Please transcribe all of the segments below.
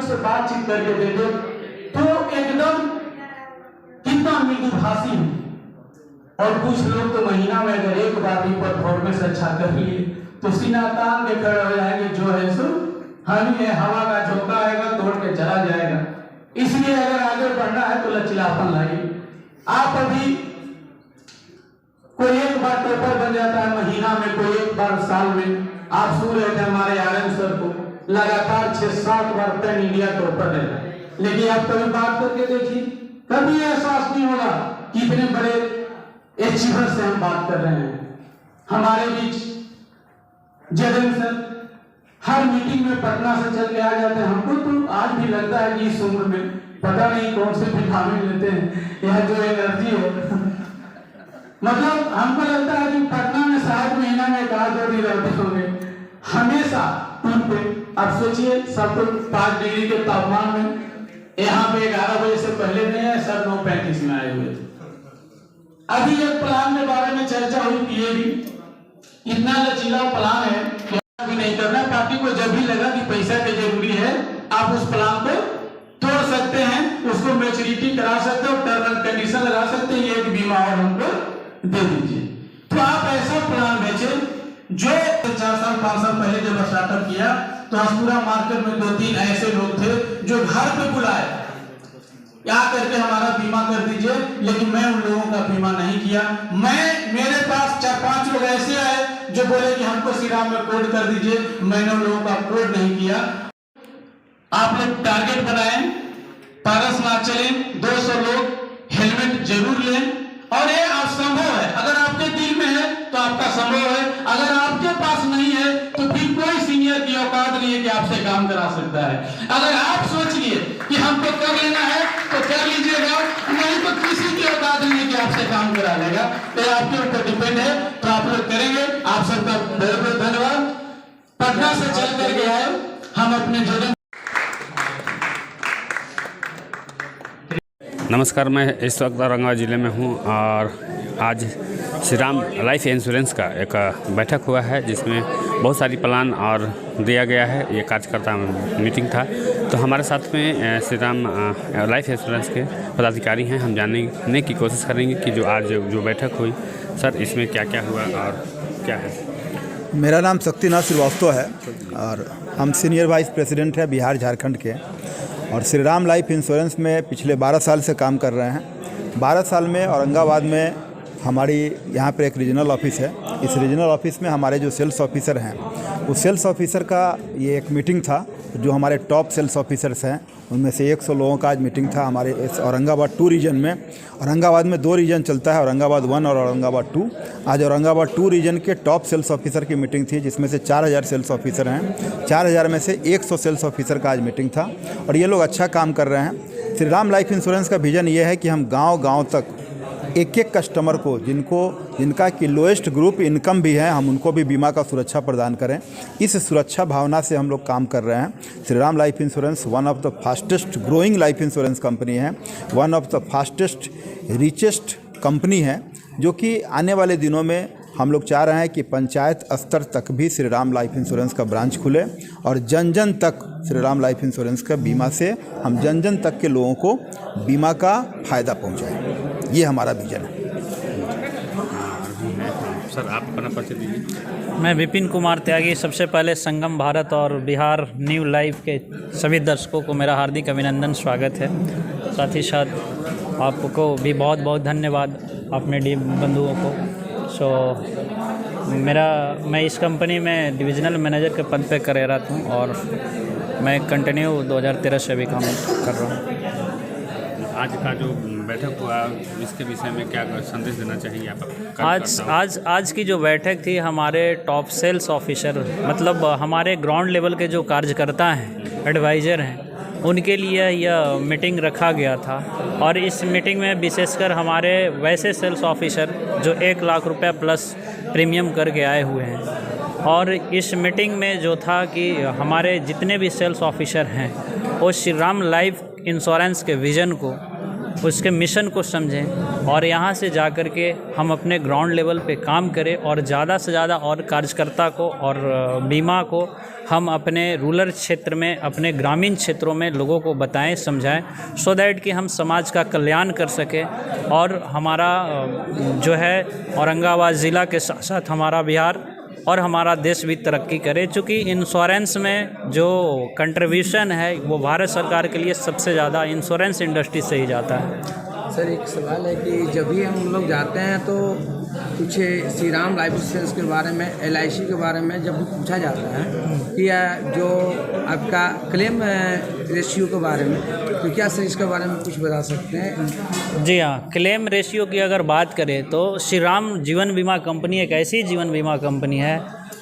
लोग से बातचीत करके देखे तो एकदम कितना मृदुभाषी है। और कुछ लोग तो महीना में अगर एक बार भी परफॉर्मेंस अच्छा कर लिए तो सीना तान के खड़े हो जाएंगे, जो है सो हम ये हवा का झोंका आएगा तोड़ के चला जाएगा। इसलिए अगर आगे बढ़ना है तो लचीलापन लाइए। आप अभी कोई एक बार टॉपर बन जाता है महीना में, कोई एक बार साल में। आप सुन रहे थे हमारे आरएम सर को लगातार 6-7 बार पैन इंडिया टॉपर है, लेकिन आप कभी बात करके देखिए, कभी एहसास नहीं होगा कि इतने बड़े अचीवर से हम बात कर रहे हैं। हमारे बीच जगन सर हर मीटिंग में पटना से चल के आ जाते हैं। हमको तो आज भी लगता है कि इस उम्र में पता नहीं कौन से विटामिन लेते हैं, यह जो एनर्जी है मतलब हमको लगता है कि पटना में शायद महीना में 1-2 दिन रहते होंगे हमेशा टूर पे। अब सोचिए सब तो 5 डिग्री के तापमान में, यहाँ पे 11 बजे से पहले नहीं है, सब 9:35 में आए हुए थे। अभी एक प्लान के बारे में चर्चा हुई कि ये भी इतना लचीला प्लान है कि भी नहीं करना। पार्टी को जब भी लगा कि पैसा की जरूरी है आप उस प्लान को तोड़ सकते हैं, उसको मैच्योरिटी करा सकते हो, टर्म एंड कंडीशन लगा सकते हैं, ये बीमा और हमको दे दीजिए। तो आप ऐसा प्लान बेचे जो 4 साल 5 साल पहले जब स्टार्टअप किया तो पूरा मार्केट में 2-3 ऐसे लोग थे जो घर पे बुलाए क्या करके हमारा बीमा कर दीजिए, लेकिन मैं उन लोगों का बीमा नहीं किया। मेरे पास 4-5 लोग ऐसे आए जो बोले कि हमको श्रीराम में कोड कर दीजिए, मैंने उन लोगों का कोड नहीं किया। आप लोग टारगेट बनाए, पारस ना चले, 200 लोग हेलमेट जरूर लें। और ये आप संभव है, अगर आपके दिल में है तो आपका संभव है, अगर आपके पास नहीं है तो फिर कोई सीनियर की औकात नहीं है कि आपसे काम करा सकता है। अगर आप सोच लिए कि हमको कर लेना है तो कर लीजिएगा, नहीं तो किसी की औकात नहीं है कि आपसे काम करा लेगा। तो आपके ऊपर डिपेंड है, तो आप लोग करेंगे। आप सबका बहुत बहुत धन्यवाद। पटना से चल करके आए हम अपने जगह। नमस्कार, मैं इस वक्त औरंगाबाद ज़िले में हूँ और आज श्रीराम लाइफ इंश्योरेंस का एक बैठक हुआ है जिसमें बहुत सारी प्लान और दिया गया है। ये कार्यकर्ता मीटिंग था, तो हमारे साथ में श्रीराम लाइफ इंश्योरेंस के पदाधिकारी हैं। हम जानने की कोशिश करेंगे कि जो आज जो बैठक हुई सर, इसमें क्या क्या हुआ और क्या है। मेरा नाम शक्तिनाथ श्रीवास्तव है और हम सीनियर वाइस प्रेसिडेंट हैं बिहार झारखंड के, और श्रीराम लाइफ इंश्योरेंस में पिछले 12 साल से काम कर रहे हैं। 12 साल में औरंगाबाद में हमारी यहाँ पर एक रीजनल ऑफिस है। इस रीजनल ऑफिस में हमारे जो सेल्स ऑफिसर हैं, उस सेल्स ऑफिसर का ये एक मीटिंग था। जो हमारे टॉप सेल्स ऑफिसर्स हैं उनमें से 100 लोगों का आज मीटिंग था हमारे इस औरंगाबाद 2 रीजन में। औरंगाबाद में 2 रीजन चलता है, औरंगाबाद 1 और औरंगाबाद 2। आज औरंगाबाद 2 रीजन के टॉप सेल्स ऑफिसर की मीटिंग थी, जिसमें से 4000 सेल्स ऑफिसर हैं। 4000 में से 100 सेल्स ऑफिसर का आज मीटिंग था और ये लोग अच्छा काम कर रहे हैं। श्रीराम लाइफ इंश्योरेंस का विज़न ये है कि हम गाँव-गाँव तक एक कस्टमर को जिनका कि लोएस्ट ग्रुप इनकम भी है, हम उनको भी बीमा का सुरक्षा प्रदान करें। इस सुरक्षा भावना से हम लोग काम कर रहे हैं। Shriram life insurance one of the fastest growing life insurance company है, one of the fastest richest company है, जो कि आने वाले दिनों में हम लोग चाह रहे हैं कि पंचायत स्तर तक भी श्रीराम लाइफ इंश्योरेंस का ब्रांच खुले और जन जन तक श्रीराम लाइफ इंश्योरेंस का बीमा से हम जन जन तक के लोगों को बीमा का फ़ायदा पहुंचाएं। ये हमारा विजन है। सर, आप अपना परिचय दीजिए। मैं विपिन कुमार त्यागी। सबसे पहले संगम भारत और बिहार न्यू लाइफ के सभी दर्शकों को मेरा हार्दिक अभिनंदन, स्वागत है। साथ ही साथ आपको भी बहुत बहुत धन्यवाद, अपने बंधुओं को। मैं इस कंपनी में डिविजनल मैनेजर के पद पे कार्यरत हूँ और मैं कंटिन्यू 2013 से भी काम कर रहा हूँ। आज का जो बैठक हुआ इसके विषय में क्या संदेश देना चाहिए आप? आज की जो बैठक थी, हमारे टॉप सेल्स ऑफिसर मतलब हमारे ग्राउंड लेवल के जो कार्यकर्ता हैं, एडवाइज़र हैं, उनके लिए यह मीटिंग रखा गया था। और इस मीटिंग में विशेषकर हमारे वैसे सेल्स ऑफिसर जो 1 लाख रुपये प्लस प्रीमियम करके आए हुए हैं। और इस मीटिंग में जो था कि हमारे जितने भी सेल्स ऑफिसर हैं वो श्रीराम लाइफ इंश्योरेंस के विज़न को उसके मिशन को समझें और यहाँ से जा कर के हम अपने ग्राउंड लेवल पे काम करें और ज़्यादा से ज़्यादा और कार्यकर्ता को और बीमा को हम अपने रूरल क्षेत्र में, अपने ग्रामीण क्षेत्रों में लोगों को बताएं, समझाएं, सो दैट कि हम समाज का कल्याण कर सकें और हमारा जो है औरंगाबाद ज़िला के साथ साथ हमारा बिहार और हमारा देश भी तरक्की करे। चूँकि इंश्योरेंस में जो कंट्रीब्यूशन है वो भारत सरकार के लिए सबसे ज़्यादा इंश्योरेंस इंडस्ट्री से ही जाता है। सर एक सवाल है कि जब भी हम लोग जाते हैं तो कुछ श्री राम लाइफ इंश्योरेंस के बारे में, LIC के बारे में जब भी पूछा जाता है कि जो आपका क्लेम रेशियो के बारे में, तो क्या सर इसके बारे में कुछ बता सकते हैं? जी हाँ, क्लेम रेशियो की अगर बात करें तो श्री राम जीवन बीमा कंपनी एक ऐसी जीवन बीमा कंपनी है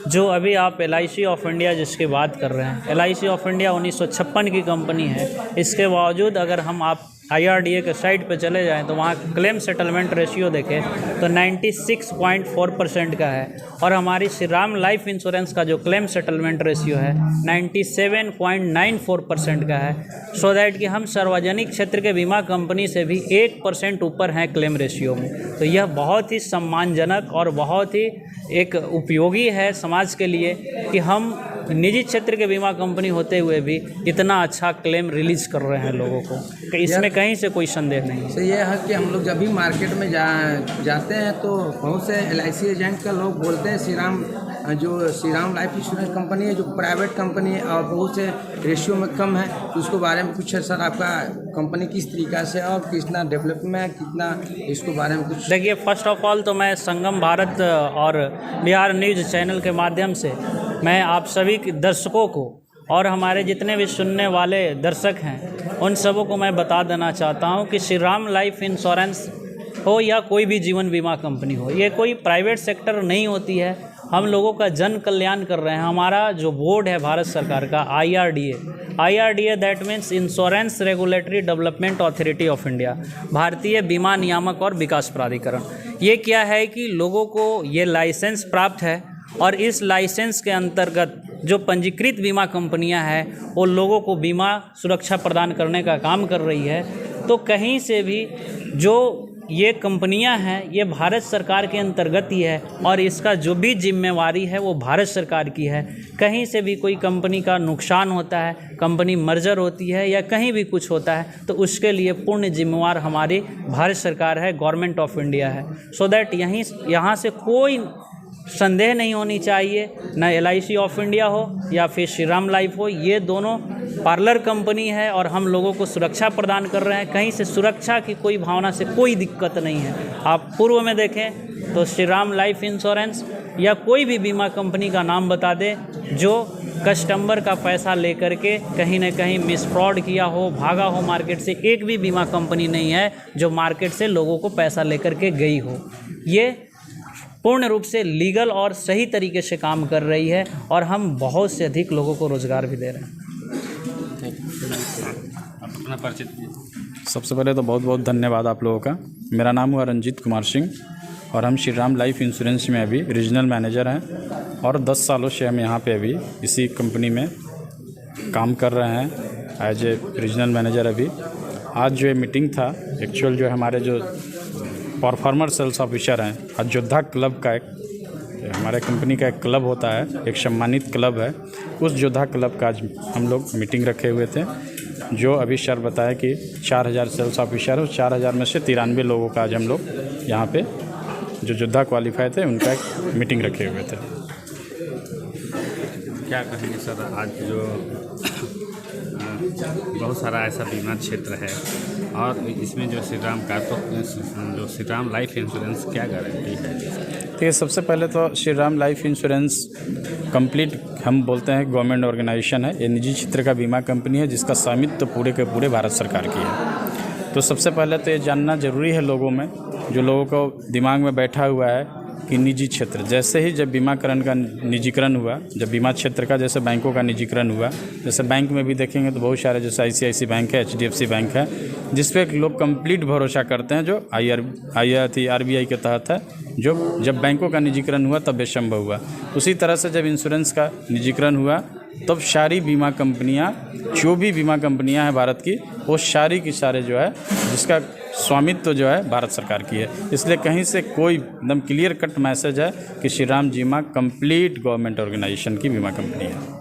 जो अभी आप LIC ऑफ इंडिया जिसकी बात कर रहे हैं, LIC ऑफ इंडिया 1956 की कंपनी है। इसके बावजूद अगर हम आप IRDA के साइट पे चले जाएं तो वहाँ क्लेम सेटलमेंट रेशियो देखें तो 96.4% का है और हमारी श्री राम लाइफ इंश्योरेंस का जो क्लेम सेटलमेंट रेशियो है 97.94% का है। सो दैट कि हम सार्वजनिक क्षेत्र के बीमा कंपनी से भी 1% ऊपर हैं क्लेम रेशियो में। तो यह बहुत ही सम्मानजनक और बहुत ही एक उपयोगी है समाज के लिए कि हम निजी क्षेत्र के बीमा कंपनी होते हुए भी इतना अच्छा क्लेम रिलीज कर रहे हैं लोगों को, कि इसमें कहीं से कोई संदेह नहीं है। तो ये है कि हम लोग जब भी मार्केट में जाते हैं तो बहुत से LIC एजेंट का लोग बोलते हैं Shri Ram life insurance company है जो प्राइवेट कंपनी है और बहुत से रेशियो में कम है, तो उसके बारे में कुछ सर आपका कंपनी किस तरीक़ा से और कितना डेवलप में है, कितना इसके बारे में कुछ? देखिए, फर्स्ट ऑफ ऑल तो मैं संगम भारत और बिहार न्यूज़ चैनल के माध्यम से मैं आप सभी दर्शकों को और हमारे जितने भी सुनने वाले दर्शक हैं उन सबों को मैं बता देना चाहता हूं कि श्री राम लाइफ इंश्योरेंस हो या कोई भी जीवन बीमा कंपनी हो, ये कोई प्राइवेट सेक्टर नहीं होती है। हम लोगों का जन कल्याण कर रहे हैं। हमारा जो बोर्ड है भारत सरकार का IRDA that means insurance regulatory development authority of India, भारतीय बीमा नियामक और विकास प्राधिकरण, ये क्या है कि लोगों को ये लाइसेंस प्राप्त है और इस लाइसेंस के अंतर्गत जो पंजीकृत बीमा कंपनियां हैं वो लोगों को बीमा सुरक्षा प्रदान करने का काम कर रही है। तो कहीं से भी जो ये कंपनियां हैं ये भारत सरकार के अंतर्गत ही है और इसका जो भी जिम्मेवारी है वो भारत सरकार की है। कहीं से भी कोई कंपनी का नुकसान होता है, कंपनी मर्जर होती है या कहीं भी कुछ होता है तो उसके लिए पूर्ण जिम्मेवार हमारी भारत सरकार है, गवर्नमेंट ऑफ इंडिया है। सो दैट यहाँ से कोई संदेह नहीं होनी चाहिए, न LIC ऑफ इंडिया हो या फिर श्री राम लाइफ हो, ये दोनों पार्लर कंपनी है और हम लोगों को सुरक्षा प्रदान कर रहे हैं। कहीं से सुरक्षा की कोई भावना से कोई दिक्कत नहीं है। आप पूर्व में देखें तो श्री राम लाइफ इंश्योरेंस या कोई भी बीमा कंपनी का नाम बता दें जो कस्टमर का पैसा लेकर के कहीं न कहीं मिस फ्रॉड किया हो, भागा हो मार्केट से। एक भी बीमा कंपनी नहीं है जो मार्केट से लोगों को पैसा लेकर के गई हो। ये पूर्ण रूप से लीगल और सही तरीके से काम कर रही है और हम बहुत से अधिक लोगों को रोज़गार भी दे रहे हैं। अपना परिचय। सबसे पहले तो बहुत बहुत धन्यवाद आप लोगों का। मेरा नाम हुआ रंजीत कुमार सिंह और हम श्री राम लाइफ इंश्योरेंस में अभी रीजनल मैनेजर हैं और 10 सालों से हम यहाँ पे अभी इसी कंपनी में काम कर रहे हैं एज ए रीजनल मैनेजर। अभी आज जो मीटिंग था एक्चुअल जो हमारे जो परफॉर्मर सेल्स ऑफिसर हैं, आज योद्धा क्लब का एक हमारे कंपनी का एक क्लब होता है, एक सम्मानित क्लब है, उस योद्धा क्लब का आज हम लोग मीटिंग रखे हुए थे। जो अभी सर बताया कि 4000 सेल्स ऑफिसर है, 4000 में से 93 लोगों का आज हम लोग यहाँ पे जो योद्धा क्वालिफाई थे उनका एक मीटिंग रखे हुए थे। क्या कहेंगे सर, आज जो बहुत सारा ऐसा बीमा क्षेत्र है और इसमें जो श्री राम का जो श्री राम लाइफ इंश्योरेंस क्या गारंटी है? देखिए, सबसे पहले तो Shri Ram life insurance complete हम बोलते हैं गवर्नमेंट ऑर्गेनाइजेशन है। ये निजी क्षेत्र का बीमा कंपनी है जिसका स्वामित्व पूरे के पूरे भारत सरकार की है। तो सबसे पहले तो ये जानना ज़रूरी है लोगों में, जो लोगों को दिमाग में बैठा हुआ है कि निजी क्षेत्र, जैसे ही जब बीमाकरण का निजीकरण हुआ, जब बीमा क्षेत्र का जैसे बैंकों का निजीकरण हुआ, जैसे बैंक में भी देखेंगे तो बहुत सारे जैसे ICICI बैंक है, HDFC बैंक है, जिस पे लोग कंप्लीट भरोसा करते हैं, जो RBI के तहत है। जो जब बैंकों का निजीकरण हुआ तब ये संभव हुआ। उसी तरह से जब इंश्योरेंस का निजीकरण हुआ तब सारी बीमा कंपनियां, जो भी बीमा कंपनियां हैं भारत की, वो सारी की सारे जो है जिसका स्वामित्व जो है भारत सरकार की है। इसलिए कहीं से कोई एकदम क्लियर कट मैसेज है कि श्री राम बीमा कंप्लीट गवर्नमेंट ऑर्गेनाइजेशन की बीमा कंपनी है।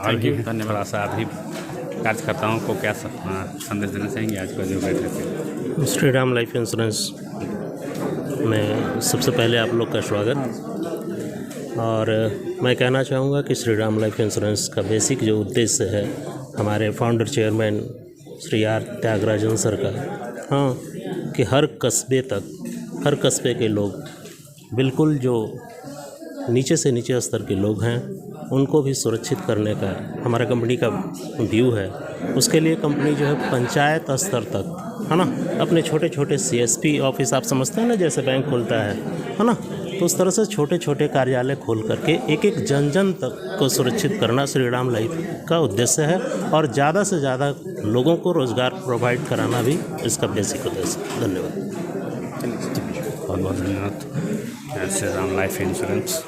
और भी थोड़ा सा अभी कार्यकर्ताओं को क्या संदेश देना चाहेंगे आज का जो बैठक है? श्री राम लाइफ इंश्योरेंस में सबसे पहले आप लोग का स्वागत। और मैं कहना चाहूँगा कि श्री राम लाइफ इंश्योरेंस का बेसिक जो उद्देश्य है हमारे founder chairman Shri R Thyagarajan sir का, हाँ, कि हर कस्बे तक, हर कस्बे के लोग, बिल्कुल जो नीचे से नीचे स्तर के लोग हैं उनको भी सुरक्षित करने का हमारा कंपनी का व्यू है। उसके लिए कंपनी जो है पंचायत स्तर तक, है ना, अपने छोटे छोटे CSP ऑफिस, आप समझते हैं ना, जैसे बैंक खुलता है ना, तो उस तरह से छोटे छोटे कार्यालय खोल करके एक एक जन जन तक को सुरक्षित करना श्री राम लाइफ का उद्देश्य है। और ज़्यादा से ज़्यादा लोगों को रोज़गार प्रोवाइड कराना भी इसका बेसिक उद्देश्य है। धन्यवाद। बहुत बहुत धन्यवाद श्री राम लाइफ इंश्योरेंस।